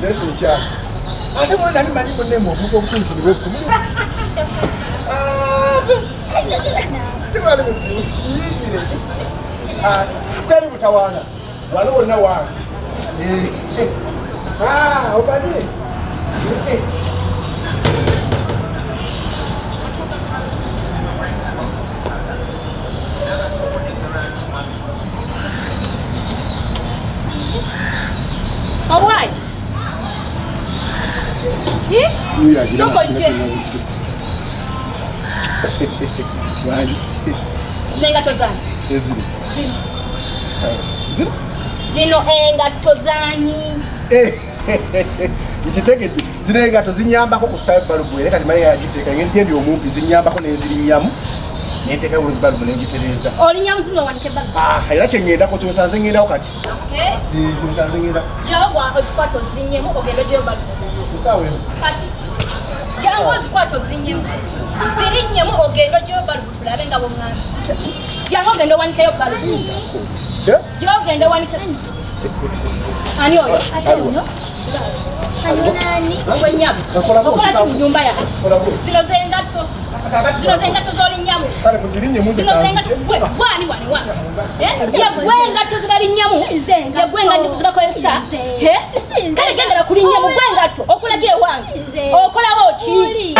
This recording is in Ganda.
This is just. I don't want any money for them or move to the road to me. Tell me what I want. One or no one. Okay. All right. So much. Zengato zanyi. Ezili. Zino. Zino? Zino engato zanyi. Nkitegedde zino engato zinyambako ku balubu era kati mali yagiteeka ngende ndi omumpi zinyambako n'ezirinyamu neteeka bulungi balubu n'engitereza. Olinyamu zino wanike balubu. Era kye ngendako kyosanze ngendawo kati. Kyosanze ngenda. Jawagwa ozikwata ozinyemu ogenda gyeyo balubu. Kusaawa eno. Kati. Jangu ozikwata ozinyemu. Zirinyemu ogenda gyeyo balubu tulabe nga bw'oŋŋamba. Jangu ogenda owanikeyo balubu. Jangu ogenda owanikeyo. Ani oyo? Ate ono? Ayonani wenyamu. Okola ki mu nyumba yako? Zino zengato z'olinyamu. Kale muzirinyemu zino zengato gwani wano wano. Yegwe engato zibalinyamu. Yegwe engato zibakozesa. Kale gendera kulinyamu gwe engato. Okola ki ewange? Okolawo ki?